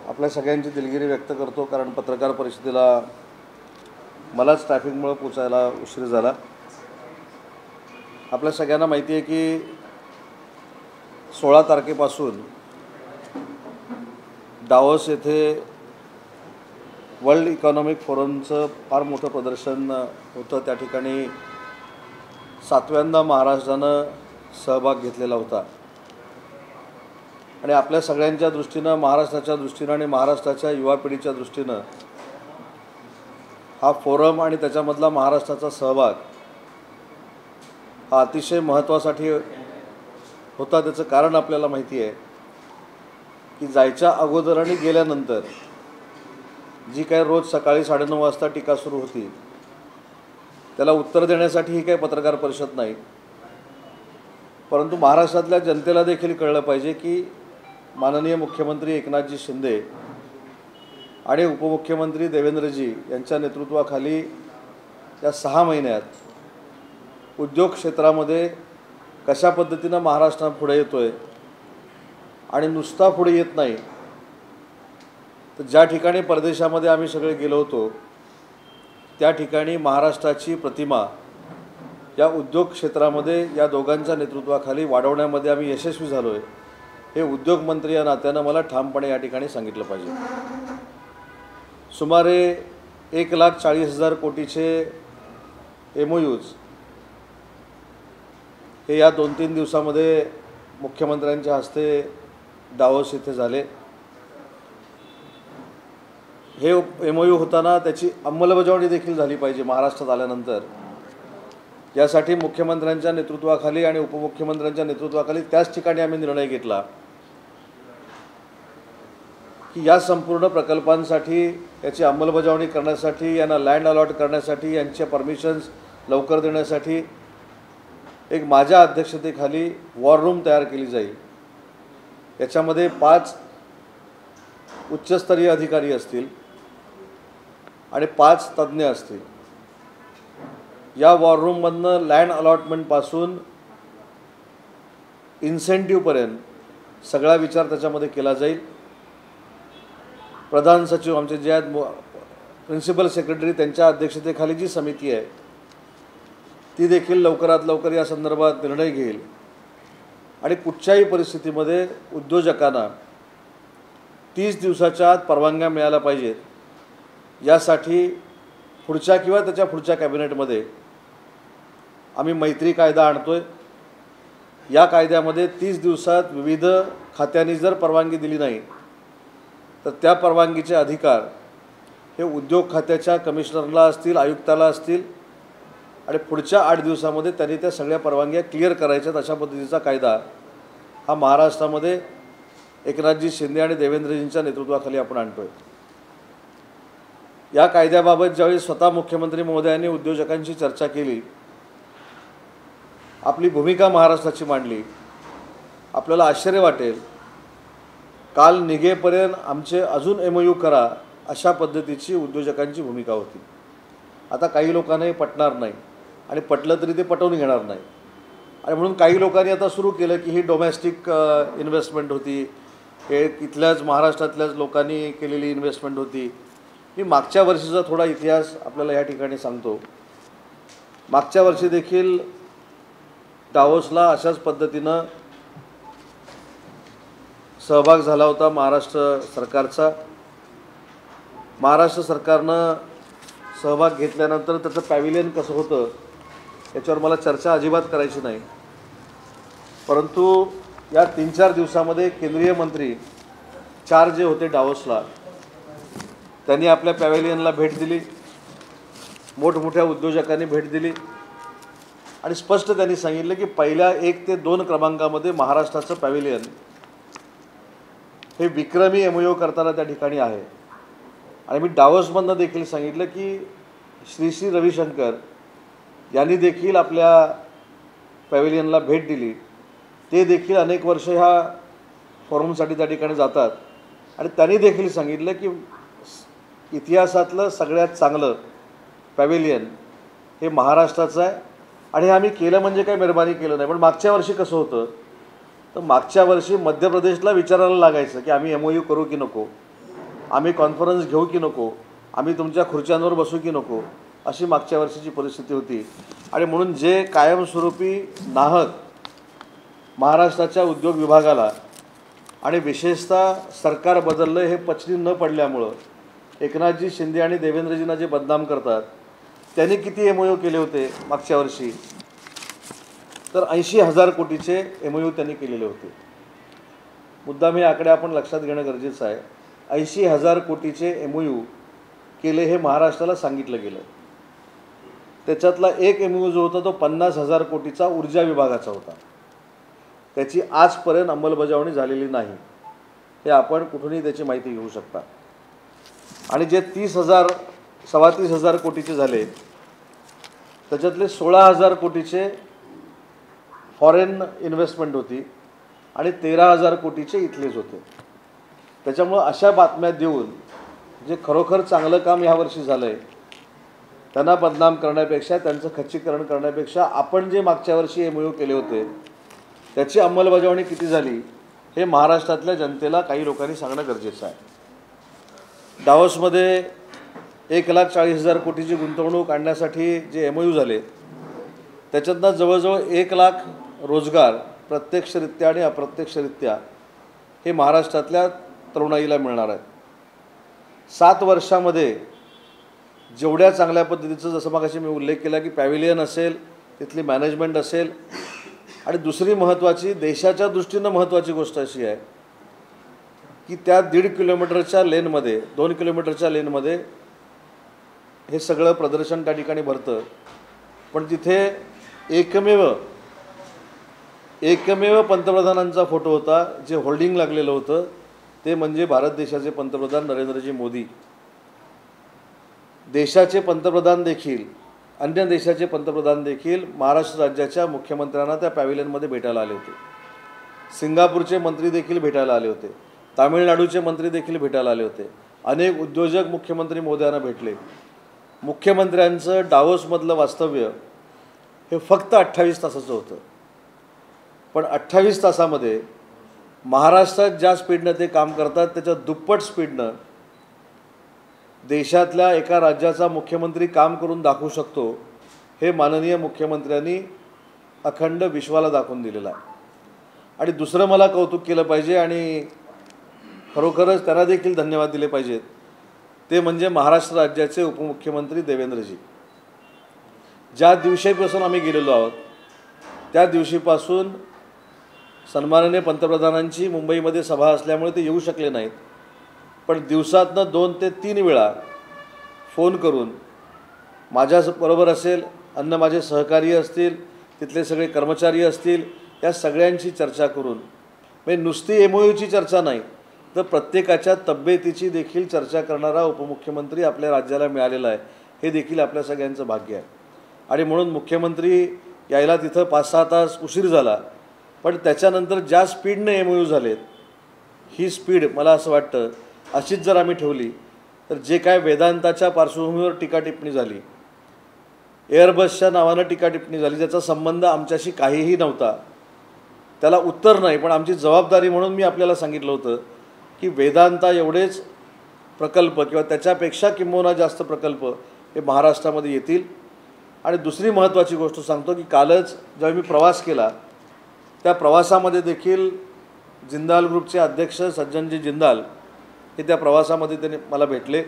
आपल्या सगळ्यांची दिलगिरी व्यक्त करतो, कारण पत्रकार परिषदेला मलाच ट्रॅफिकमुळे पोचायला उशीर झाला। आपल्या सगळ्यांना माहिती आहे की 16 तारखेपासून डावोस येथे वर्ल्ड इकॉनॉमिक फोरमचं फार मोठं प्रदर्शन होतं। त्या ठिकाणी 7व्यांदा महाराष्ट्रानं सहभाग घेतलेला होता आणि आपल्या सगळ्यांच्या दृष्टीनं, महाराष्ट्राच्या दृष्टीनं आणि महाराष्ट्राच्या युवा पिढीच्या दृष्टीनं हा फोरम आणि त्याच्यामधला महाराष्ट्राचा सहभाग हा अतिशय महत्त्वासाठी होता। त्याचं कारण आपल्याला माहिती आहे की जायच्या अगोदर आणि गेल्यानंतर जी काय रोज सकाळी 9:30 वाजता टीका सुरू होती, त्याला उत्तर देण्यासाठी ही काही पत्रकार परिषद नाही, परंतु महाराष्ट्रातल्या जनतेला देखील कळलं पाहिजे की माननीय मुख्यमंत्री एकनाथजी शिंदे आणि उपमुख्यमंत्री देवेंद्रजी यांच्या नेतृत्वाखाली या 6 महिन्यात उद्योग क्षेत्रामध्ये कशा पद्धतीनं महाराष्ट्र पुढे येतोय आणि नुसता पुढे येत नाही, तर ज्या ठिकाणी परदेशामध्ये आम्ही सगळे गेलो होतो त्या ठिकाणी महाराष्ट्राची प्रतिमा या उद्योग क्षेत्रामध्ये या दोघांच्या नेतृत्वाखाली वाढवण्यामध्ये आम्ही यशस्वी झालो आहे, हे उद्योगमंत्री या नात्यानं मला ठामपणे या ठिकाणी सांगितलं पाहिजे। सुमारे 1,40,000 कोटीचे MOUs हे या 2-3 दिवसामध्ये मुख्यमंत्र्यांच्या हस्ते डावोस येथे झाले। हे MOU होताना त्याची अंमलबजावणी देखील झाली पाहिजे महाराष्ट्रात आल्यानंतर। यासाठी मुख्यमंत्र्यांच्या नेतृत्वाखाली आणि उपमुख्यमंत्र्यांच्या नेतृत्वाखाली त्याच ठिकाणी आम्ही निर्णय घेतला की या संपूर्ण प्रकल्पांसाठी, याची अंमलबजावणी करण्यासाठी, यांना लँड अलॉट करण्यासाठी, यांच्या परमिशन्स लवकर देण्यासाठी एक माझ्या अध्यक्षतेखाली वॉर रूम तयार केली जाईल। याच्यामध्ये 5 उच्चस्तरीय अधिकारी असतील आणि 5 तज्ज्ञ असतील। या वॉर रूममधनं लँड अलॉटमेंटपासून इन्सेंटिव्हपर्यंत सगळा विचार त्याच्यामध्ये केला जाईल। प्रधान सचिव आमचे जे आहेत, प्रिन्सिपल सेक्रेटरी, त्यांच्या अध्यक्षतेखाली जी समिती आहे ती देखील लवकरात लवकर या संदर्भात निर्णय घेईल आणि कुठच्याही परिस्थितीमध्ये उद्योजकांना 30 दिवसाच्या आत परवानग्या मिळायला पाहिजेत, यासाठी पुढच्या किंवा त्याच्या पुढच्या कॅबिनेटमध्ये आम्ही मैत्री कायदा आणतोय। या कायद्यामध्ये 30 दिवसात विविध खात्यांनी जर परवानगी दिली नाही तर त्या परवानगीचे अधिकार हे उद्योग खात्याच्या कमिशनरला असतील, आयुक्ताला असतील आणि पुढच्या 8 दिवसामध्ये त्यांनी त्या सगळ्या परवानग्या क्लिअर करायच्यात। अशा पद्धतीचा कायदा हा महाराष्ट्रामध्ये एकनाथजी शिंदे आणि देवेंद्रजींच्या नेतृत्वाखाली आपण आणतोय। या कायद्याबाबत ज्यावेळी स्वतः मुख्यमंत्री महोदयांनी उद्योजकांशी चर्चा केली, आपली भूमिका महाराष्ट्राची मांडली, आपल्याला आश्चर्य वाटेल, काल निघेपर्यंत आमचे अजून MOU करा अशा पद्धतीची उद्योजकांची भूमिका होती। आता काही लोकांना हे पटणार नाही आणि पटलं तरी ते पटवून घेणार नाही आणि म्हणून काही लोकांनी आता सुरू केलं की ही डोमेस्टिक इन्व्हेस्टमेंट होती, हे इथल्याच महाराष्ट्रातल्याच लोकांनी केलेली इन्व्हेस्टमेंट होती। मी मागच्या वर्षीचा थोडा इतिहास आपल्याला या ठिकाणी सांगतो। मागच्या वर्षी देखील डावोसला अशाच पद्धतीनं सहभाग झाला होता महाराष्ट्र सरकारचा। महाराष्ट्र सरकारनं सहभाग घेतल्यानंतर त्याचं पॅव्हिलियन कसं होतं याच्यावर मला चर्चा अजिबात करायची नाही, परंतु या 3-4 दिवसामध्ये केंद्रीय मंत्री 4 जे होते डावोसला, त्यांनी आपल्या पॅव्हिलियनला भेट दिली, मोठमोठ्या उद्योजकांनी भेट दिली आणि स्पष्ट त्यांनी सांगितलं की पहिल्या 1 ते 2 क्रमांकामध्ये महाराष्ट्राचं पॅव्हिलियन हे विक्रमी MOU करताना त्या ठिकाणी आहे। आणि मी डावोसमधनं देखील सांगितलं की श्री रविशंकर यांनी देखील आपल्या पॅव्हिलियनला भेट दिली, ते देखील अनेक वर्ष ह्या फोरमसाठी त्या ठिकाणी जातात आणि त्यांनी देखील सांगितलं की इतिहासातलं सगळ्यात चांगलं पॅव्हिलियन हे महाराष्ट्राचं आहे आणि आम्ही केलं म्हणजे काही मेहरबानी केलं नाही। पण मागच्या वर्षी कसं होतं, तर मागच्या वर्षी मध्य प्रदेशला विचारायला लागायचं की आम्ही MOU करू की नको, आम्ही कॉन्फरन्स घेऊ की नको, आम्ही तुमच्या खुर्च्यांवर बसू की नको, अशी मागच्या वर्षीची परिस्थिती होती. आणि म्हणून जे कायमस्वरूपी नाहक महाराष्ट्राच्या उद्योग विभागाला आणि विशेषतः सरकार बदललं हे पचनी न पडल्यामुळं एकनाथजी शिंदे आणि देवेंद्रजींना जे बदनाम करतात, त्यांनी किती MOU केले होते मागच्या वर्षी? तर 80,000 कोटीचे MOU त्यांनी केलेले होते. मुद्दाम हे आकडे आपण लक्षात घेणं गरजेचं आहे. 80,000 कोटीचे MOU केले हे महाराष्ट्राला सांगितलं गेलं. त्याच्यातला एक MOU जो होता तो 50,000 कोटीचा ऊर्जा विभागाचा होता. त्याची आजपर्यंत अंमलबजावणी झालेली नाही. हे आपण कुठूनही त्याची माहिती घेऊ शकता. आणि जे 30,000 कोटीचे झाले त्याच्यातले 16,000 कोटीचे फॉरेन इन्व्हेस्टमेंट होती आणि 13,000 कोटीचे इथलेच होते. त्याच्यामुळं अशा बातम्या देऊन जे खरोखर चांगलं काम यावर्षी झालं आहे त्यांना बदनाम करण्यापेक्षा, त्यांचं खच्चीकरण करण्यापेक्षा आपण जे मागच्या वर्षी MOU केले होते त्याची अंमलबजावणी किती झाली हे महाराष्ट्रातल्या जनतेला काही लोकांनी सांगणं गरजेचं आहे. डावोसमध्ये 1,40,000 कोटीची गुंतवणूक आणण्यासाठी जे MOU झाले त्याच्यातनं जवळजवळ 1,00,000 रोजगार प्रत्यक्षरित्या आणि अप्रत्यक्षरित्या हे महाराष्ट्रातल्या तरुणाईला मिळणार आहेत. 7 वर्षामध्ये जेवढ्या चांगल्या पद्धतीचं, जसं मगाशी मी उल्लेख केला की पॅव्हिलियन असेल, तिथली मॅनेजमेंट असेल, आणि दुसरी महत्त्वाची, देशाच्या दृष्टीनं महत्त्वाची गोष्ट अशी आहे की त्या 1.5 किलोमीटरच्या लेनमध्ये, 2 किलोमीटरच्या लेनमध्ये हे सगळं प्रदर्शन त्या ठिकाणी भरतं. पण तिथे एकमेव पंतप्रधानांचा फोटो होता जे होल्डिंग लागलेलं होतं, ते म्हणजे भारत देशाचे पंतप्रधान नरेंद्रजी मोदी. देशाचे पंतप्रधान देखील, अन्य देशाचे पंतप्रधान देखील महाराष्ट्र राज्याच्या मुख्यमंत्र्यांना त्या पॅव्हिलियनमध्ये भेटायला आले होते. सिंगापूरचे मंत्री देखील भेटायला आले होते. तामिळनाडूचे मंत्री देखील भेटायला आले होते. अनेक उद्योजक मुख्यमंत्री महोदयांना भेटले. मुख्यमंत्र्यांचं डावोसमधलं वास्तव्य हे फक्त 28 तासाचं होतं. पण 28 तासामध्ये महाराष्ट्रात ज्या स्पीडनं ते काम करतात त्याच्या दुप्पट स्पीडनं देशातल्या एका राज्याचा मुख्यमंत्री काम करून दाखवू शकतो, हे माननीय मुख्यमंत्र्यांनी अखंड विश्वाला दाखवून दिलेलं आहे. आणि दुसरं मला कौतुक केलं पाहिजे आणि खरोखरच त्यांना देखील धन्यवाद दिले पाहिजेत, ते म्हणजे महाराष्ट्र राज्याचे उपमुख्यमंत्री देवेंद्रजी. ज्या दिवशीपासून आम्ही गेलेलो आहोत त्या दिवशीपासून सन्माननीय पंतप्रधानांची मुंबईमध्ये सभा असल्यामुळे ते येऊ शकले नाहीत. पण दिवसातनं 2 ते 3 वेळा फोन करून माझ्याबरोबर असेल, अन्य माझे सहकारी असतील, तिथले सगळे कर्मचारी असतील, या सगळ्यांची चर्चा करून, म्हणजे नुसती MOUची चर्चा नाही तर प्रत्येकाच्या तब्येतीची देखील चर्चा करणारा उपमुख्यमंत्री आपल्या राज्याला मिळालेला आहे, हे देखील आपल्या सगळ्यांचं भाग्य आहे. आणि म्हणून मुख्यमंत्री यायला तिथं 5-6 तास उशीर झाला, पण त्याच्यानंतर ज्या स्पीडने MOU झालेत, ही स्पीड मला असं वाटतं अशीच जर आम्ही ठेवली तर जे काय वेदांताच्या पार्श्वभूमीवर टीका टिप्पणी झाली, एअरबसच्या नावानं टीका टिप्पणी झाली, ज्याचा संबंध आमच्याशी काहीही नव्हता, त्याला उत्तर नाही. पण आमची जबाबदारी म्हणून मी आपल्याला सांगितलं होतं की वेदांता एवढेच प्रकल्प किंवा त्याच्यापेक्षा किंबहुना जास्त प्रकल्प हे महाराष्ट्रामध्ये येतील. आणि दुसरी महत्त्वाची गोष्ट सांगतो की कालच जेव्हा मी प्रवास केला त्या प्रवासामध्ये देखील जिंदाल ग्रुपचे अध्यक्ष सज्जनजी जिंदाल हे त्या प्रवासामध्ये त्यांनी मला भेटले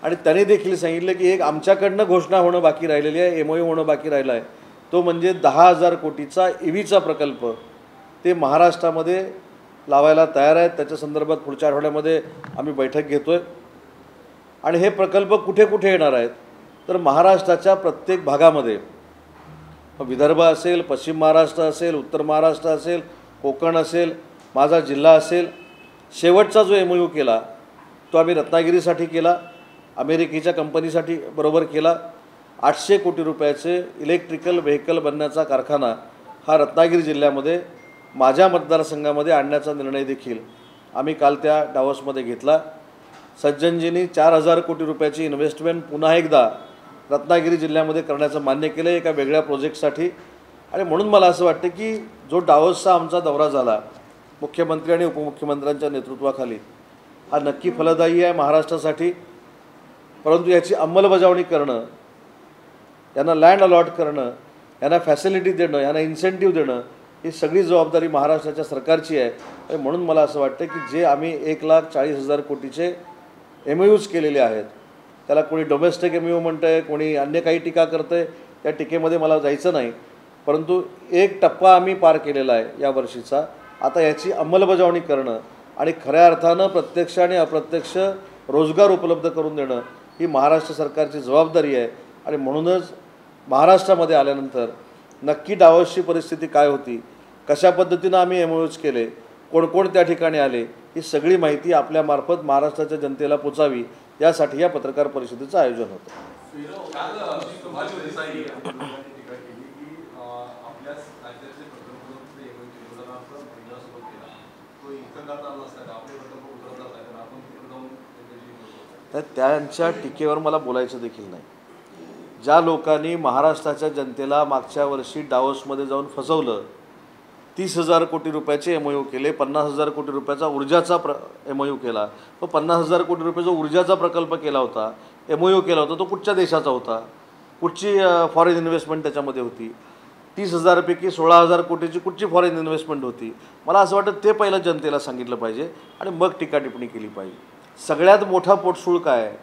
आणि त्यांनी देखील सांगितलं की एक आमच्याकडनं घोषणा होणं बाकी राहिलेली आहे, MOU होणं बाकी राहिलं आहे, तो म्हणजे 10,000 कोटीचा EVचा प्रकल्प. ते महाराष्ट्रामध्ये लावायला तयार आहेत. त्याच्या संदर्भात पुढच्या आठवड्यामध्ये आम्ही बैठक घेतो आहे. आणि हे प्रकल्प कुठे कुठे येणार आहेत तर महाराष्ट्राच्या प्रत्येक भागामध्ये, विदर्भ असेल, पश्चिम महाराष्ट्र असेल, उत्तर महाराष्ट्र असेल, कोकण असेल, माझा जिल्हा असेल. शेवटचा जो MOU केला तो आम्ही रत्नागिरीसाठी केला, अमेरिकेच्या कंपनीसाठी बरोबर केला. 800 कोटी रुपयाचे इलेक्ट्रिकल व्हेकल बनण्याचा कारखाना हा रत्नागिरी जिल्ह्यामध्ये माझ्या मतदारसंघामध्ये आणण्याचा निर्णय देखील आम्ही काल त्या डावोसमध्ये घेतला. सज्जनजींनी 4,000 कोटी रुपयाची इन्व्हेस्टमेंट पुन्हा एकदा रत्नागिरी जिल्ह्यामध्ये करण्याचं मान्य केलं एका वेगळ्या प्रोजेक्टसाठी. आणि म्हणून मला असं वाटतं की जो डावोसचा आमचा दौरा झाला मुख्यमंत्री आणि उपमुख्यमंत्र्यांच्या नेतृत्वाखाली, हा नक्की फलदायी आहे महाराष्ट्रासाठी, परंतु याची अंमलबजावणी करणं, यांना लँड अलॉट करणं, यांना फॅसिलिटी देणं, यांना इन्सेंटिव्ह देणं, ही सगळी जबाबदारी महाराष्ट्राच्या सरकारची आहे. आणि म्हणून मला असं वाटतं की जे आम्ही 1,40,000 कोटीचे MOUs केलेले आहेत, त्याला कोणी डोमेस्टिक MOU म्हणतं आहे, कोणी अन्य काही टीका करतं आहे, त्या टीकेमध्ये मला जायचं नाही. परंतु एक टप्पा आम्ही पार केलेला आहे या वर्षीचा. आता याची अंमलबजावणी करणं आणि खऱ्या अर्थानं प्रत्यक्ष आणि अप्रत्यक्ष रोजगार उपलब्ध करून देणं ही महाराष्ट्र सरकारची जबाबदारी आहे. आणि म्हणूनच महाराष्ट्रामध्ये आल्यानंतर नक्की डावसची परिस्थिती काय होती, कशा पद्धतीनं आम्ही MOUs केले, कोण कोण त्या ठिकाणी आले, ही सगळी माहिती आपल्यामार्फत महाराष्ट्राच्या जनतेला पोचावी यासाठी या पत्रकार परिषदेचं आयोजन होतं. तर त्यांच्या टीकेवर मला बोलायचं देखील नाही. ज्या लोकांनी महाराष्ट्राच्या जनतेला मागच्या वर्षी डावोसमध्ये जाऊन फसवलं, 30,000 कोटी रुपयाचे MOU केले, 50,000 कोटी रुपयाचा ऊर्जाचा MOU केला, तो 50,000 कोटी रुपयाचा ऊर्जाचा प्रकल्प केला होता, MOU केला होता, तो कुठच्या देशाचा होता, कुठची फॉरेन इन्व्हेस्टमेंट त्याच्यामध्ये होती, 30,000 पैकी 16,000 कोटीची कुठची फॉरेन इन्व्हेस्टमेंट होती. मला असं वाटतं ते पहिलं जनतेला सांगितलं पाहिजे आणि मग टीका टिप्पणी केली पाहिजे. सगळ्यात मोठा पोटसूळ काय आहे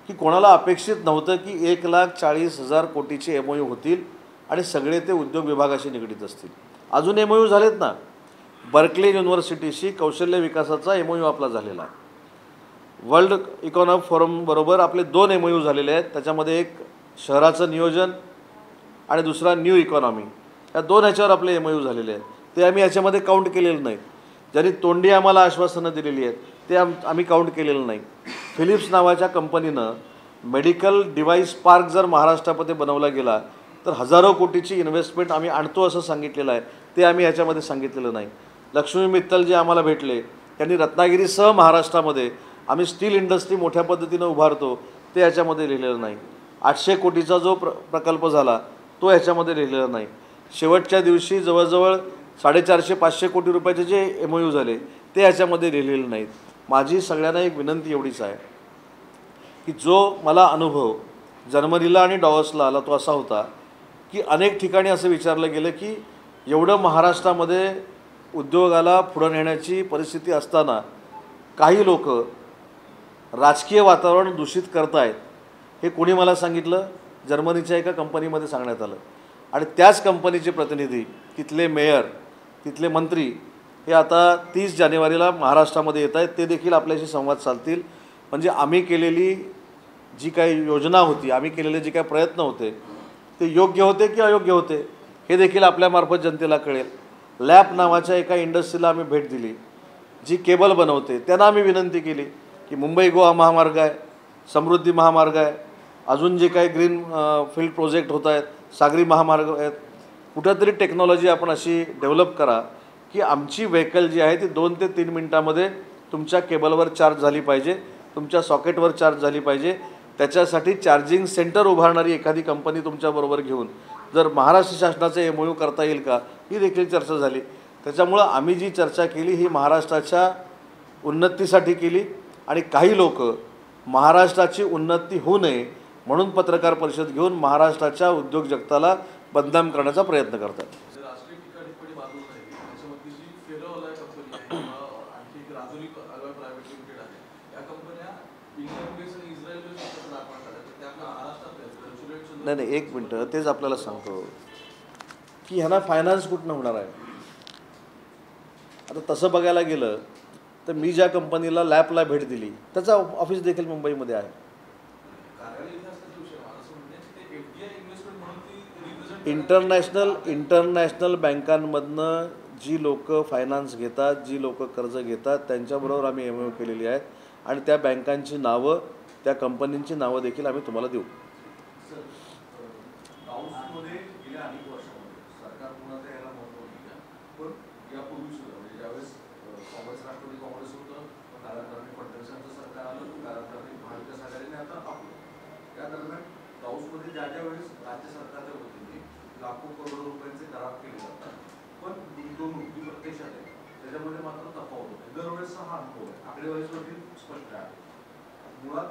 की कोणाला अपेक्षित नव्हतं की 1,40,000 कोटीचे MOU होतील आणि सगळे ते उद्योग विभागाशी निगडीत असतील. अजून MOU झालेत ना. बर्कले युनिव्हर्सिटीशी कौशल्य विकासाचा MOU आपला झालेला आहे. वर्ल्ड इकॉनॉमिक फोरम बरोबर आपले 2 MOU झालेले आहेत. त्याच्यामध्ये एक शहराचं नियोजन आणि दुसरा न्यू इकॉनॉमी, या 2 ह्याच्यावर आपले MOU झालेले आहेत. ते आम्ही याच्यामध्ये काउंट केलेलं नाही. ज्यांनी तोंडी आम्हाला आश्वासनं दिलेली आहेत ते आम्ही काउंट केलेलं नाही. फिलिप्स नावाच्या कंपनीनं मेडिकल डिव्हाइस पार्क जर महाराष्ट्रामध्ये बनवला गेला तर हजारो कोटीची इन्व्हेस्टमेंट आम्ही आणतो असं सांगितलेलं आहे, ते आम्ही याच्यामध्ये सांगितलेलं नाही. लक्ष्मी मित्तल जे आम्हाला भेटले त्यांनी रत्नागिरीसह महाराष्ट्रामध्ये आम्ही स्टील इंडस्ट्री मोठ्या पद्धतीनं उभारतो ते याच्यामध्ये लिहिलेलं नाही. 800 कोटीचा जो प्रकल्प झाला तो ह्याच्यामध्ये लिहिलेला नाही. शेवटच्या दिवशी जवळजवळ 450-500 कोटी रुपयाचे जे MOU झाले ते ह्याच्यामध्ये लिहिलेले नाहीत. माझी सगळ्यांना एक विनंती एवढीच आहे की जो मला अनुभव जर्मनीला आणि डावोसला आला तो असा होता की अनेक ठिकाणी असं विचारलं गेलं की एवढं महाराष्ट्रामध्ये उद्योगाला पुढं नेण्याची परिस्थिती असताना काही लोक राजकीय वातावरण दूषित करत आहेत. हे कोणी मला सांगितलं? जर्मनीच्या एका कंपनीमध्ये सांगण्यात आलं. आणि त्याच कंपनीचे प्रतिनिधी, तिथले मेयर, तिथले मंत्री हे आता 30 जानेवारीला महाराष्ट्रामध्ये येत आहेत. ते देखील आपल्याशी संवाद साधतील. म्हणजे आम्ही केलेली जी काही योजना होती, आम्ही केलेले जे काही प्रयत्न होते ते योग्य होते की अयोग्य होते हे देखील आपल्यामार्फत जनतेला कळेल. लॅप नावाच्या एका इंडस्ट्रीला आम्ही भेट दिली जी केबल बनवते. त्यांना आम्ही विनंती केली की मुंबई गोवा महामार्ग आहे, समृद्धी महामार्ग आहे, अजून जे काही ग्रीन फील्ड प्रोजेक्ट होत आहेत, सागरी महामार्ग आहेत, कुठंतरी टेक्नॉलॉजी आपण अशी डेव्हलप करा की आमची व्हेकल जी आहे ती 2 ते 3 मिनटामध्ये तुमच्या केबलवर चार्ज झाली पाहिजे, तुमच्या सॉकेटवर चार्ज झाली पाहिजे. त्याच्यासाठी चार्जिंग सेंटर उभारणारी एखादी कंपनी तुमच्याबरोबर घेऊन जर महाराष्ट्र शासनाचे MOU करता येईल का, ही देखील चर्चा झाली. त्याच्यामुळं आम्ही जी चर्चा केली ही महाराष्ट्राच्या उन्नतीसाठी केली. आणि काही लोक महाराष्ट्राची उन्नती होऊ नये म्हणून पत्रकार परिषद घेऊन महाराष्ट्राच्या उद्योग जगताला बदनाम करण्याचा प्रयत्न करतात. नाही, 1 मिनटं, तेच आपल्याला सांगतो की ह्यांना फायनान्स कुठनं होणार आहे. आता तसं बघायला गेलं तर मी ज्या कंपनीला लॅपला भेट दिली त्याचं ऑफिस देखील मुंबईमध्ये आहे. इंटरनॅशनल बँकांमधनं जी लोक फायनान्स घेतात, जी लोक कर्ज घेतात त्यांच्याबरोबर आम्ही MOU केलेली आहेत आणि त्या बँकांची नावं, त्या कंपनींची नावं देखील आम्ही तुम्हाला देऊ. राज्य सरकारच्या वतीने लाखो करोडो रुपयांचे करार केले जातात, पण गुंतवणूक जी प्रत्यक्षात आहे त्याच्यामध्ये मात्र तफावत होते. दरवेळेस हा अनुभव आहे. आकडेवारीवरती स्पष्ट आहे. मुळात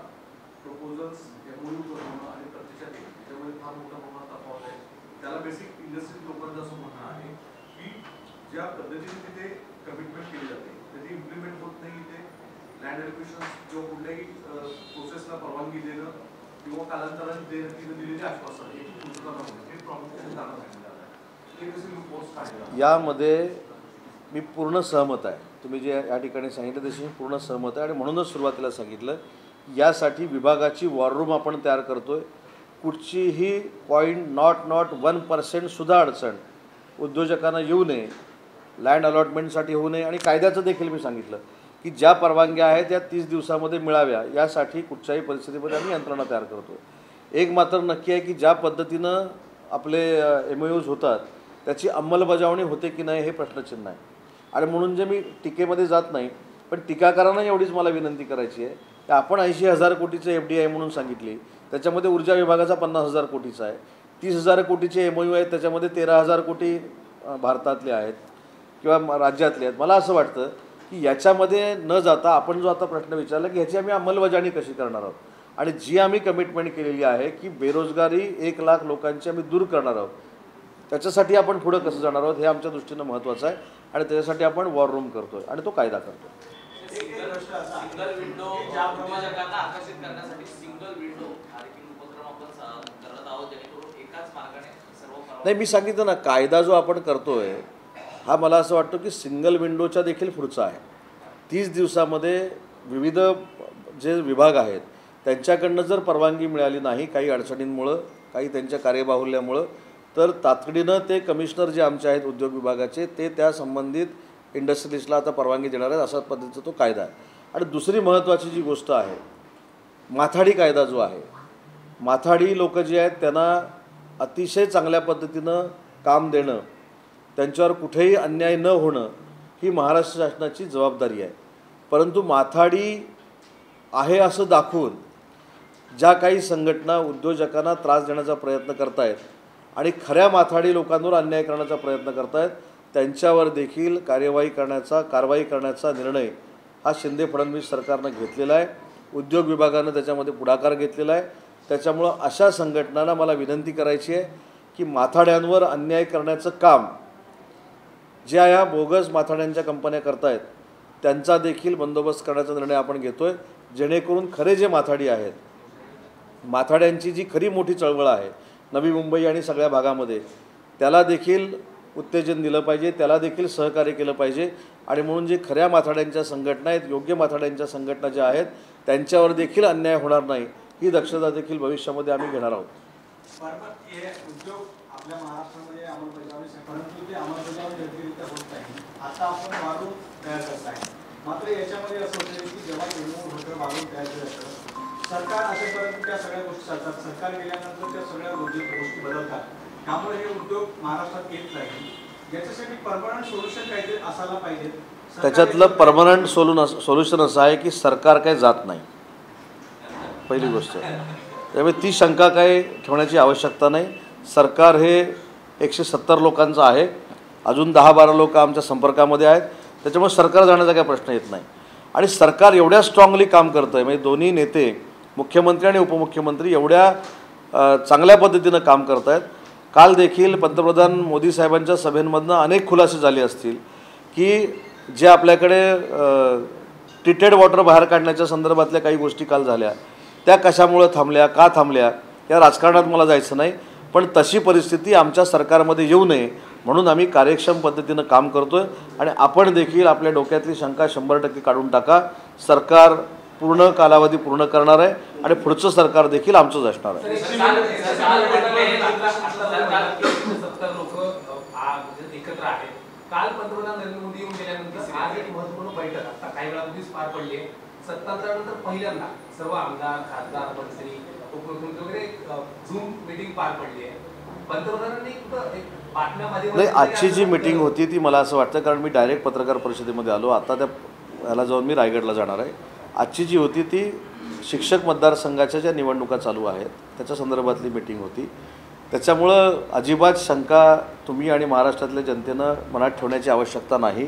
प्रपोजल्स एमओयू बनवणं आणि प्रत्यक्षात येणं त्याच्यामध्ये फार मोठ्या प्रमाणात तफावत आहे. त्याला बेसिक इंडस्ट्री लोकांचं असं म्हणणं आहे की ज्या पद्धतीने तिथे कमिटमेंट केली जाते त्याची इम्प्लिमेंट होत नाही. इथे लँड ॲक्विजिशन किंवा कुठल्याही प्रोसेसला परवानगी देणं किंवा कालांतराने तिने दिलेली आश्वासन हे पूर्तता न होणे हे प्रामुख्याने कारण सांगितलं आहे. ते कसे पोस्ट काढले यामध्ये मी पूर्ण सहमत आहे. तुम्ही जे या ठिकाणी सांगितलं त्याशी मी पूर्ण सहमत आहे आणि म्हणूनच सुरुवातीला सांगितलं यासाठी विभागाची वॉर रूम आपण तयार करतो आहे. कुठचीही .नॉट 1% सुद्धा अडचण उद्योजकांना येऊ नये, लँड अलॉटमेंटसाठी होऊ नये आणि कायद्याचं देखील मी सांगितलं की ज्या परवानग्या आहेत त्या 30 दिवसामध्ये मिळाव्या यासाठी कुठच्याही परिस्थितीमध्ये आम्ही यंत्रणा तयार करतो. एक मात्र नक्की आहे की ज्या पद्धतीनं आपले MOUs होतात त्याची अंमलबजावणी होते की नाही हे प्रश्नचिन्ह आहे. आणि म्हणून जे मी टीकेमध्ये जात नाही, पण टीकाकारांना एवढीच मला विनंती करायची आहे की आपण 80,000 कोटीचे FDI म्हणून सांगितली, त्याच्यामध्ये ऊर्जा विभागाचा 50,000 कोटीचा आहे. 30,000 कोटीचे MOU आहेत, त्याच्यामध्ये 13,000 कोटी भारतातले आहेत किंवा राज्यातले आहेत. मला असं वाटतं की याच्यामध्ये न जाता आपण जो आता प्रश्न विचारला की ह्याची आम्ही अंमलबजावणी कशी करणार आहोत आणि जी आम्ही कमिटमेंट केलेली आहे की बेरोजगारी 1 लाख लोकांची आम्ही दूर करणार आहोत, त्याच्यासाठी आपण पुढं कसं जाणार आहोत हे आमच्या दृष्टीनं महत्त्वाचं आहे आणि त्याच्यासाठी आपण वॉर रूम करतो आहे आणि तो कायदा करतो. सिंगल विंडो उद्योजकांना आकर्षित करण्यासाठी सिंगल विंडो आणखी उपक्रम आपण करत आहोत जेणेकरून एकाच मार्गाने सर्व. नाही, मी सांगितलं ना, कायदा जो आपण करतोय हा मला असं वाटतं की सिंगल विंडोच्या देखील पुढचा आहे. 30 दिवसामध्ये विविध जे विभाग आहेत त्यांच्याकडनं जर परवानगी मिळाली नाही काही अडचणींमुळं, काही त्यांच्या कार्यबाहुल्यामुळं, तर तातडीनं ते कमिशनर जे आमचे आहेत उद्योग विभागाचे ते त्या संबंधित इंडस्ट्रियलिस्टला आता परवानगी देणार आहेत. अशा पद्धतीचा तो कायदा आहे. आणि दुसरी महत्त्वाची जी गोष्ट आहे, माथाडी कायदा जो आहे, माथाडी लोक जे आहेत त्यांना अतिशय चांगल्या पद्धतीनं काम देणं, त्यांच्यावर कुठेही अन्याय न होणं ही महाराष्ट्र शासनाची जबाबदारी आहे. परंतु माथाडी आहे असं दाखवून ज्या काही संघटना उद्योजकांना त्रास देण्याचा प्रयत्न करत आहेत आणि खऱ्या माथाडी लोकांवर अन्याय करण्याचा प्रयत्न करत आहेत त्यांच्यावर देखील कारवाई करण्याचा निर्णय हा शिंदे फडणवीस सरकारनं घेतलेला आहे. उद्योग विभागानं त्याच्यामध्ये पुढाकार घेतलेला आहे. त्याच्यामुळं अशा संघटनांना मला विनंती करायची आहे की माथाड्यांवर अन्याय करण्याचं काम ज्या या बोगस माथाड्यांच्या कंपन्या करत आहेत त्यांचा देखील बंदोबस्त करण्याचा निर्णय आपण घेतो आहे, जेणेकरून खरे जे माथाडी आहेत, माथाड्यांची जी खरी मोठी चळवळ आहे नवी मुंबई आणि सगळ्या भागामध्ये, त्याला देखील उत्तेजन दिलं पाहिजे, त्याला देखील सहकार्य केलं पाहिजे. आणि म्हणून जे खऱ्या माथाड्यांच्या संघटना आहेत, योग्य माथाड्यांच्या संघटना ज्या आहेत त्यांच्यावर देखील अन्याय होणार नाही ही दक्षता देखील भविष्यामध्ये आम्ही घेणार आहोत. उद्योग आपल्या महाराष्ट्रामध्ये अंमलबजावणी, परंतु ते अंमलबजावणी योग्यरित्या होत नाही. आता आपण वाढून तयार करत आहे. मात्र याच्यामध्ये असं होतं की जेव्हा होतं वाढून तयार केलं जातं, सरकार असेपर्यंत त्या सगळ्या गोष्टी चालतात. सरकार गेल्यानंतर त्या सगळ्या गोष्टी बदलतात. त्यामुळे हे उद्योग महाराष्ट्रात येत नाही. याच्यासाठी परमनंट सोल्युशन काहीतरी असायला पाहिजे. त्याच्यातलं परमनंट सोल्युशन असं आहे की सरकार काय जात नाही, पहिली गोष्ट. त्यामुळे ती शंका काय ठेवण्याची आवश्यकता नाही. सरकार हे 170 लोकांचं आहे. अजून 10-12 लोक आमच्या संपर्कामध्ये आहेत. त्याच्यामुळे सरकार जाण्याचा काही प्रश्न येत नाही. आणि सरकार एवढ्या स्ट्रॉंगली काम करतं आहे, म्हणजे दोन्ही नेते मुख्यमंत्री आणि उपमुख्यमंत्री एवढ्या चांगल्या पद्धतीनं काम करत आहेत. काल देखील पंतप्रधान मोदी साहेबांच्या सभेंमधनं अनेक खुलासे झाले असतील की जे आपल्याकडे ट्रीटेड वॉटर बाहेर काढण्याच्या संदर्भातल्या काही गोष्टी काल झाल्या त्या कशामुळं थांबल्या, का थांबल्या, या राजकारणात मला जायचं नाही. पण तशी परिस्थिती आमच्या सरकारमध्ये येऊ नये म्हणून आम्ही कार्यक्षम पद्धतीनं काम करतो आहे. आणि आपण देखील आपल्या डोक्यातली शंका 100% काढून टाका. सरकार पूर्ण कालावधी पूर्ण करणार आहे आणि पुढचं सरकार देखील आमचंच असणार आहे. 70 लोक एकत्र आहेत. काल पंतप्रधान नरेंद्र मोदी येऊन गेल्यानंतर आज एक महत्त्वपूर्ण बैठक आता काही वेळापूर्वीच पार पडली आहे. सत्तांतरानंतर पहिल्यांदा सर्व आमदार, खासदार, मंत्री, उपमुख्यमंत्री वगैरे झूम मीटिंग पार पडली आहे. पंतप्रधानांनी नाही, आजची जी मीटिंग होती ती मला असं वाटतं, कारण मी डायरेक्ट पत्रकार परिषदेमध्ये आलो, आता त्या ह्याला जाऊन मी रायगडला जाणार आहे. आजची जी होती ती शिक्षक मतदारसंघाच्या ज्या निवडणुका चालू आहेत त्याच्या संदर्भातली मीटिंग होती. त्याच्यामुळं अजिबात शंका तुम्ही आणि महाराष्ट्रातल्या जनतेनं मनात ठेवण्याची आवश्यकता नाही.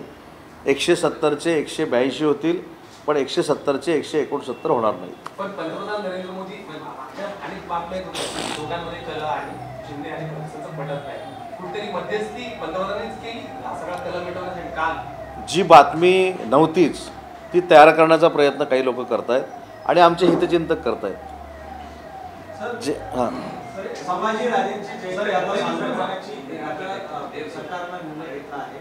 170चे 182 होतील. पण 170चे 169 होणार नाही. पण पंतप्रधान नरेंद्र मोदी अनेक बातम्या दोघांमध्ये कला आणि शिंदे आणि खडसेंचं पटत नाही. कुठेतरी मध्यस्थी पंतप्रधानांनीच केली हा सगळा कला मिटवण्यासाठी. काल जी बातमी नव्हतीच ती तयार करण्याचा प्रयत्न काही लोक करतायत आणि आमचे हितचिंतक करतायत. जे हां संभाजी राजेंची जयंती आता साजरी करण्याची आता सरकारनं निर्णय घेतला आहे.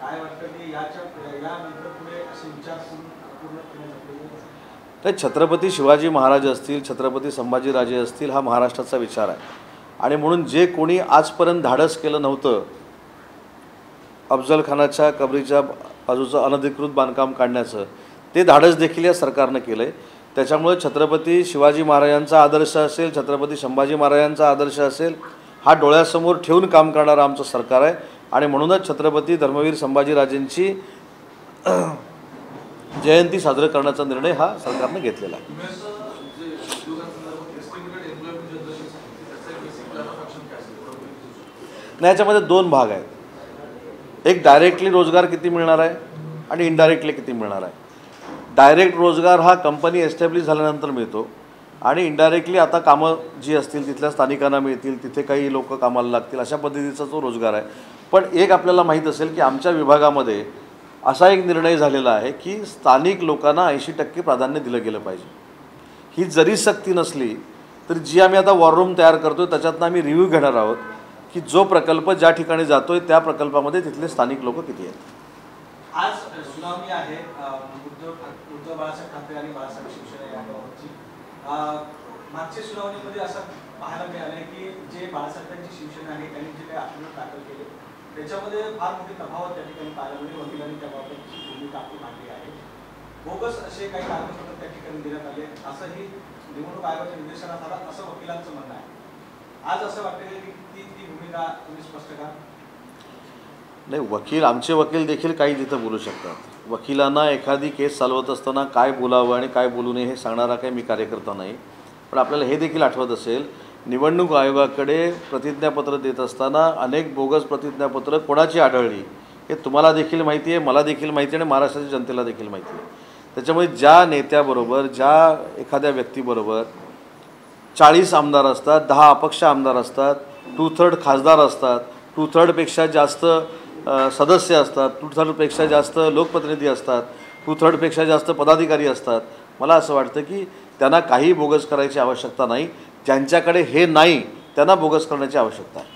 काय वाटतं की यानंतर पुढे असे विचार पूर्ण करण्यासाठी तर छत्रपती शिवाजी महाराज असतील, छत्रपती संभाजीराजे असतील, हा महाराष्ट्राचा विचार आहे. आणि म्हणून जे कोणी आजपर्यंत धाडस केलं नव्हतं अफजल खानाच्या कबरीच्या बाजूचं अनधिकृत बांधकाम काढण्याचं, ते धाडस देखील या सरकारनं केलं आहे. त्याच्यामुळे छत्रपती शिवाजी महाराजांचा आदर्श असेल, छत्रपती संभाजी महाराजांचा आदर्श असेल, हा डोळ्यासमोर ठेवून काम करणारं आमचं सरकार आहे. आणि म्हणूनच छत्रपती धर्मवीर संभाजीराजेंची जयंती साजरी करण्याचा निर्णय हा सरकारनं घेतलेला आहे. तुम्ही असं जे उद्योगांसंदर्भात एस्टिमेटेड एम्प्लॉयमेंट जनरेशन सांगितली, त्याचा एक बेसिक प्लॅन ऑफ ॲक्शन काय असेल थोडं माहिती देऊ शकता? आणि याच्यामध्ये दोन भाग आहेत. एक डायरेक्टली रोजगार किती मिळणार आहे आणि इनडायरेक्टली किती मिळणार आहे. डायरेक्ट रोजगार हा कंपनी एस्टॅब्लिश झाल्यानंतर मिळतो आणि इनडायरेक्टली आता कामं जी असतील तिथल्या स्थानिकांना मिळतील, तिथे काही लोक कामाला लागतील, अशा पद्धतीचा तो रोजगार आहे. पण एक आपल्याला माहीत असेल की आमच्या विभागामध्ये असा एक निर्णय झालेला आहे की स्थानिक लोकांना 80% प्राधान्य दिलं गेलं पाहिजे. ही जरी सक्ती नसली तरी जी आम्ही आता वॉर रूम तयार करतो त्याच्यातनं आम्ही रिव्ह्यू घेणार आहोत की जो प्रकल्प ज्या ठिकाणी जातोय त्या प्रकल्पामध्ये तिथले स्थानिक लोक किती आहेत. आज सुनावणी आहे उद्धव बाळासाहेब ठाकरे आणि बाळासाहेब शिवसेना याबाबतची. मागच्या सुनावणीमध्ये असं पाहायला मिळालं की जे बाळासाहेबांची शिवसेना आहे त्यांनी जे काही आक्षेप दाखल केले त्याच्यामध्ये फार मोठी तफावत त्या ठिकाणी पाहायला मिळाली. वकिलांनी त्याबाबतची भूमिका आपली मांडली आहे. बोगस असे काही कागदपत्र त्या ठिकाणी देण्यात आले असंही निवडणूक आयोगाच्या निर्देशनात आला असं वकिलांचं म्हणणं आहे. आज असं वाटतं की ती भूमिका तुम्ही स्पष्ट करा. नाही, वकील आमचे वकील देखील काही तिथं बोलू शकतात. वकिलांना एखादी केस चालवत असताना काय बोलावं आणि काय बोलू नये हे सांगणारा काही मी कार्यकर्ता नाही. पण आपल्याला हे देखील आठवत असेल निवडणूक आयोगाकडे प्रतिज्ञापत्र देत असताना अनेक बोगस प्रतिज्ञापत्र कोणाची आढळली हे तुम्हाला देखील माहिती आहे, मला देखील माहिती आहे आणि महाराष्ट्राच्या जनतेला देखील माहिती आहे. त्याच्यामुळे ज्या नेत्याबरोबर ज्या एखाद्या व्यक्तीबरोबर 40 आमदार असतात, 10 अपक्ष आमदार असतात, 2/3 खासदार असतात, 2/3पेक्षा जास्त सदस्य असतात, 2/3पेक्षा जास्त लोकप्रतिनिधी असतात, 2/3पेक्षा जास्त पदाधिकारी असतात, मला असं वाटतं की त्यांना काही बोगस करायची आवश्यकता नाही. ज्यांच्याकडे हे नाही त्यांना बोगस करण्याची आवश्यकता आहे.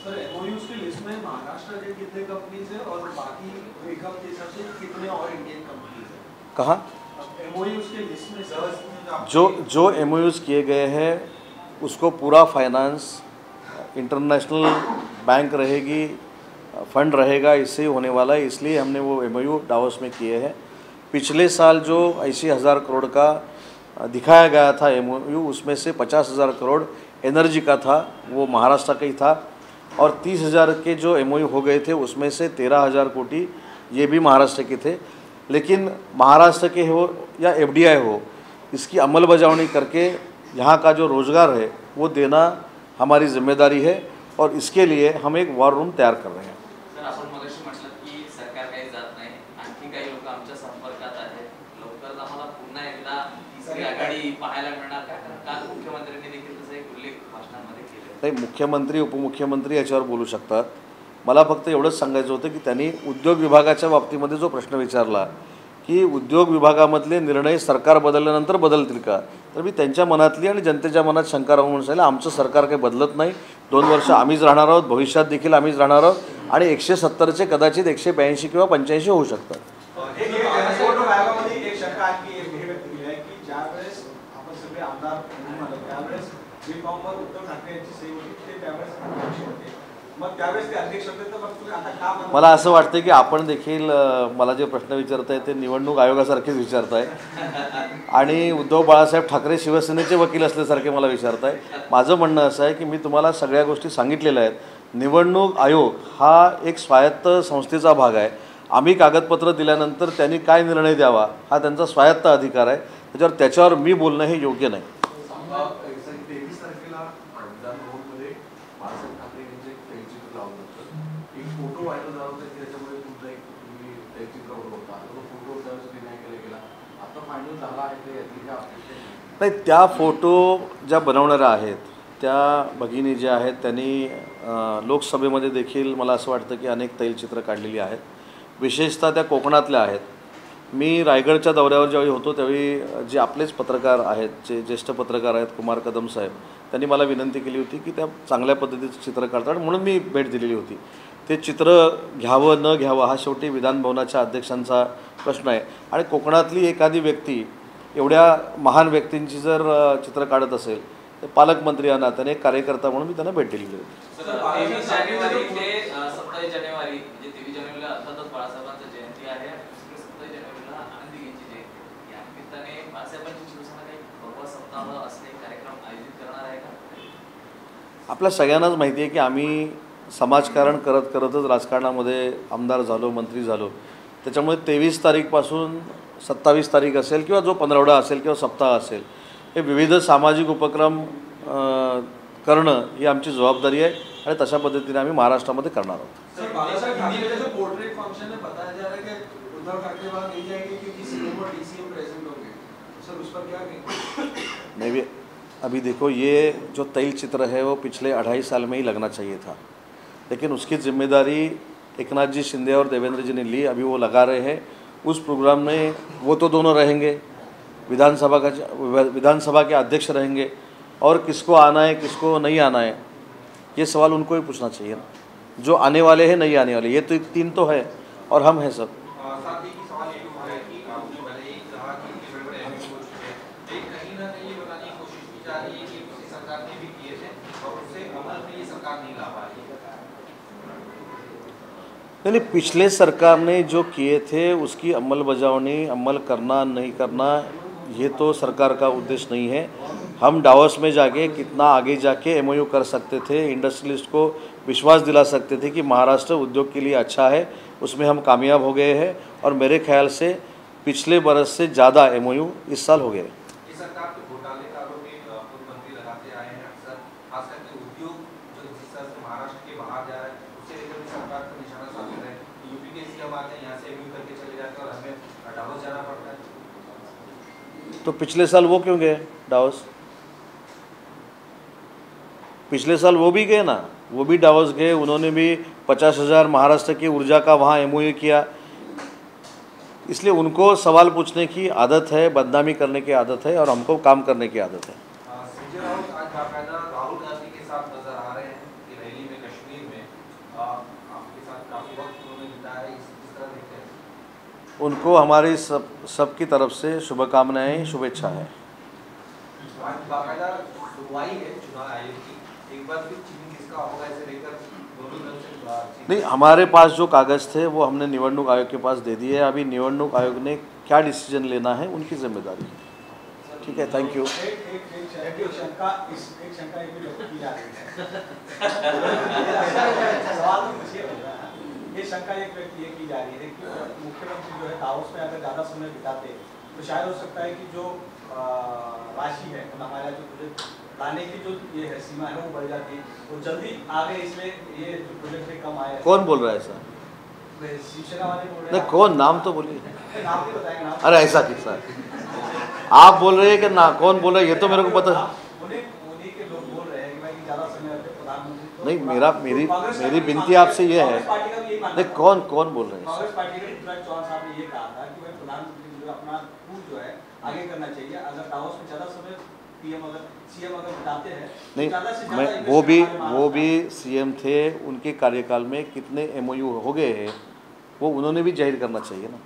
सर, एमओयूज की लिस्ट में महाराष्ट्र के कितने कंपनीज है और बाकी ब्रेकअप के हिसाब से कितने और इंडियन कंपनीज है? कहाँ एमओयूज के लिस्ट में जो एमओयूज किए गए हैं उसको पूरा फाइनेंस इंटरनेशनल बैंक रहेगी, फंड रहेगा, इससे ही होने वाला है. इसलिए हमने वो एमओयू डावोस में किए हैं. पिछले साल जो 80,000 करोड़ का दिखाया गया था एमओयू, उसमें से 50,000 करोड़ एनर्जी का था, वो महाराष्ट्र का ही था. और 30,000 के जो एमओयू हो गए थे उसमें से 13,000 कोटी ये भी महाराष्ट्र के थे. लेकिन महाराष्ट्र के हो या एफडीआई हो, इसकी अमलबजावनी करके यहाँ का जो रोज़गार है वो देना हमारी जिम्मेदारी है और इसके लिए हम एक वॉर रूम तयार कर रहे हैं. सर, आपण मगाशी म्हटलं की सरकार काही जात नाही, आणखी काही लोक आमच्या संपर्कात आहेत. लवकरच आम्हाला पुन्हा एकदा तिसरी आघाडी पाहायला मिळणार का? कारण काल मुख्यमंत्र्यांनी देखील तसा एक उल्लेख भाषणांमध्ये केला. नाही, मुख्यमंत्री उपमुख्यमंत्री याच्यावर बोलू शकतात. मला फक्त एवढंच सांगायचं होतं की त्यांनी उद्योग विभागाच्या बाबतीमध्ये जो प्रश्न विचारला की उद्योग विभागामधले निर्णय सरकार बदलल्यानंतर बदलतील का, तर मी त्यांच्या मनातली आणि जनतेच्या मनात शंका राहून म्हणून सांगितलं आमचं सरकार काही बदलत नाही. 2 वर्ष आम्हीच राहणार आहोत, भविष्यात देखील आम्हीच राहणार आहोत आणि 170चे कदाचित 182 किंवा 85 होऊ शकतात. निवडणूक आयोगामध्ये एक शंका आणखी हे व्यक्त केली आहे की ज्यावेळेस आपण सगळे आमदार निवडून आलो त्यावेळेस जे फॉर्मवर उद्धव ठाकरे यांची सही होती ते त्यावेळेस अध्यक्ष होते. मग त्यावेळेस ते अध्यक्ष होते तर मग तुम्ही आता का मला असं वाटतं की आपण देखील मला जे प्रश्न विचारताय ते निवडणूक आयोगासारखेच विचारताय आणि उद्धव बाळासाहेब ठाकरे शिवसेनेचे वकील असल्यासारखे मला विचारताय. माझं म्हणणं असं आहे की मी तुम्हाला सगळ्या गोष्टी सांगितलेल्या आहेत. निवडणूक आयोग हा एक स्वायत्त संस्थेचा भाग आहे. आम्ही कागदपत्र दिल्यानंतर त्यांनी काय निर्णय द्यावा हा त्यांचा स्वायत्त अधिकार आहे. त्याच्यावर मी बोलणं हे योग्य नाही. 23 तारखेला विधान भवनमध्ये बाळासाहेब ठाकरे यांचे एक तैलचित्र लावलं होतं. एक फोटो व्हायरल झाला होता की त्याच्यामध्ये तुमचा एक तुम्ही तैलचित्र होता. तो फोटो त्यावेळेस डिनाय केला गेला. नाही, त्या फोटो ज्या बनवणाऱ्या आहेत त्या भगिनी ज्या आहेत त्यांनी लोकसभेमध्ये देखील मला असं वाटतं की अनेक तैलचित्र काढलेली आहेत, विशेषतः त्या कोकणातल्या आहेत. मी रायगडच्या दौऱ्यावर ज्यावेळी होतो त्यावेळी जे आपलेच पत्रकार आहेत, जे ज्येष्ठ पत्रकार आहेत कुमार कदम साहेब, त्यांनी मला विनंती केली होती की त्या चांगल्या पद्धतीचं चित्र काढतात म्हणून मी भेट दिलेली होती. ते चित्र घ्यावं न घ्यावं हा शेवटी विधानभवनाच्या अध्यक्षांचा प्रश्न आहे. आणि कोकणातली एखादी व्यक्ती एवढ्या महान व्यक्तींची जर चित्र काढत असेल तर पालकमंत्री या नात्याने एक कार्यकर्ता म्हणून मी त्यांना भेट दिलेली होती. 23 जानेवारी ते 27 जानेवारी म्हणजे 23 जानेवारीला अर्थातच बाळासाहेबांची जयंती आहे, 27 जानेवारीला आनंदींची जयंती. या निमित्ताने बाळासाहेबांची शिवसेना काही भगवा सप्ताह असणे कार्यक्रम आयोजित करणार आहे का? आपल्या सगळ्यांनाच माहिती आहे की आम्ही समाजकारण करत करतच राजकारणामध्ये आमदार झालो, मंत्री झालो. त्याच्यामुळे 23 तारीखपासून 27 तारीख असेल किंवा जो 15वडा असेल किंवा सप्ताह असेल, हे विविध सामाजिक उपक्रम करणं ही आमची जबाबदारी आहे आणि तशा पद्धतीने आम्ही महाराष्ट्रामध्ये करणार आहोत. सर, बालासाहेब ठाकरे का जो पोर्ट्रेट फंक्शन में बताया जा रहा है कि उद्धव ठाकरे वहाँ नहीं जाएंगे क्योंकि सीएम और डीसीएम प्रेजेंट होंगे, सर उस पर क्या कहेंगे? नहीं, अभी देखो ये जो तैल चित्र है वो पिछले 2.5 साल में ही लगना चाहिए था, लेकिन उसकी जिम्मेदारी एकनाथ जी शिंदे और देवेंद्र जी ने ली. अभी वो लगा रहे हैं उस प्रोग्राम में. वो तो दोनों रहेंगे, विधानसभा के अध्यक्ष रहेंगे और किसको आना है किसको नहीं आना है ये सवाल उनको ही पूछना चाहिए ना. जो आने वाले हैं नहीं आने वाले, ये तो 3 तो है और हम हैं सब. साथ ही सवाल ये भी उठा है कि आपने पहले ही कहा कि बड़े-बड़े एमएलए हो चुके हैं, लेकिन कहीं ना कहीं ये बताने की कोशिश की जा रही है कि पिछली सरकार ने भी किए थे और उससे अमल में ये सरकार नहीं ला पा रही है. नहीं, पिछले सरकार ने जो किए थे उसकी अमल करना नहीं करना ये तो सरकार का उद्देश्य नहीं है. हम डावोस में जाके कितना आगे जाके एमओयू कर सकते थे, इंडस्ट्रियलिस्ट को विश्वास दिला सकते थे कि महाराष्ट्र उद्योग के लिए अच्छा है, उसमें हम कामयाब हो गए हैं और मेरे ख्याल से पिछले बरस से ज़्यादा एमओयू इस साल हो गए. ये सरकार के घोटाले का आरोप पूर्व मंत्री लगाते आए हैं अक्सर, खास करके उद्योग जो जिस तरह से महाराष्ट्र के बाहर जा रहा है उससे लेकर भी सरकार का निशाना साध है. यूपी के सीएम आते हैं, यहाँ से एमओयू करके चले जाते हैं और हमें डावोस जाना पड़ता है. तो पिछले साल वो क्यों गए डावोस? पिछले साल वो भी गए ना, वो भी डावोस गए. उन्होंने भी 50,000 महाराष्ट्र की ऊर्जा का वहाँ एमओयू किया. इसलिए उनको सवाल पूछने की आदत है, बदनामी करने की आदत है और हमको काम करने की आदत है. संजय राउत आज बाकायदा राहुल गांधी के साथ नजर आ रहे हैं कि रैली में कश्मीर में आपके साथ काफी वक्त उन्होंने बिताया. इस तरह देखते हैं उनको हमारी सबकी तरफ से शुभकामनाएं, शुभेच्छा है. आज बाकायदा सुनवाई है चुनाव आयोग की, एक बार फिर चीन किसका होगा इसे लेकर दोनों तरफ से बातचीत. नहीं, हमारे पास जो कागज़ थे वो हमने निवडणूक आयोग के पास दे दिए. अभी निवडणूक आयोग ने क्या डिसीजन लेना है उनकी जिम्मेदारी है. ठीक है, थैंक यू. एक शंका ये भी व्यक्त की जा रही है. सवाल तो मुझे हो रहा है. ये शंका एक व्यक्ति ये की जा रही है कि मुख्यमंत्री जो है दावोस में अगर ज़्यादा समय बिताते तो शायद हो सकता है कि जो राशि है हमारा जो प्रोजेक्ट लाने की जो ये है सीमा है वो बढ़ जाती है, वो जल्दी आगे इसलिए ये जो प्रोजेक्ट है कम आए. कौन बोल रहा है ऐसा? शिवसेना वाले बोल रहे नहीं, हैं. कौन? नाम तो बोलिए. नाम भी बताएंगे. नाम अरे ऐसा किस्सा आप बोल रहे हैं कि ना, कौन बोल रहा है ये तो मेरे को पता. उन्हीं के लोग बोल रहे हैं कि भाई ज़्यादा समय पे प्रधानमंत्री. नहीं, मेरी विनती आपसे ये है. नहीं, कौन बोल रहे हैं? कांग्रेस पार्टी के पृथ्वीराज चौहान साहब ने ये कहा था कि भाई प्रधानमंत्री जो अपना टूर जो है आगे करना चाहिए. अगर दावोस में ज़्यादा समय सीएम अगर बिताते हैं नहीं, ज़्यादा से मैं ज़्यादा वो भी सीएम थे. उनके कार्यकाल में कितने एमओयू हो गए हैं वो उन्होंने भी जाहिर करना चाहिए ना.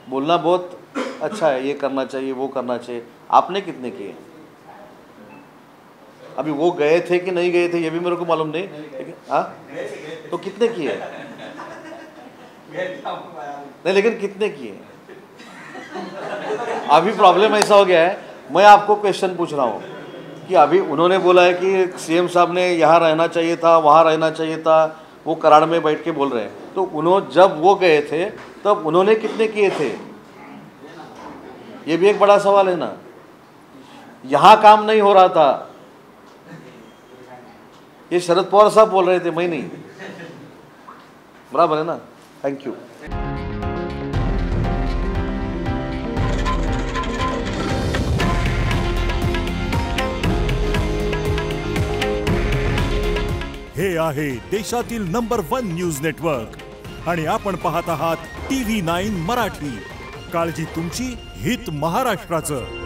बोलना बहुत अच्छा है, ये करना चाहिए वो करना चाहिए. आपने कितने किए? अभी वो गए थे कि नहीं गए थे ये भी मेरे को मालूम नहीं, लेकिन हाँ तो कितने किए? नहीं, लेकिन कितने किए? अभी प्रॉब्लम ऐसा हो गया है, मैं आपको क्वेश्चन पूछ रहा हूँ कि अभी उन्होंने बोला है कि सीएम साहब ने यहाँ रहना चाहिए था, वहाँ रहना चाहिए था, वो कराड़ में बैठ के बोल रहे हैं. तो उन्होंने जब वो गए थे तब उन्होंने कितने किए थे ये भी एक बड़ा सवाल है ना. यहाँ काम नहीं हो रहा था, ये शरद पवार साहब बोल रहे थे, मैं नहीं. बराबर है ना. Thank you. हे आहे देशातील नंबर 1 न्यूज नेटवर्क आणि आपण पाहत आहात TV9 मराठी. काळजी तुमची, हित महाराष्ट्राचं.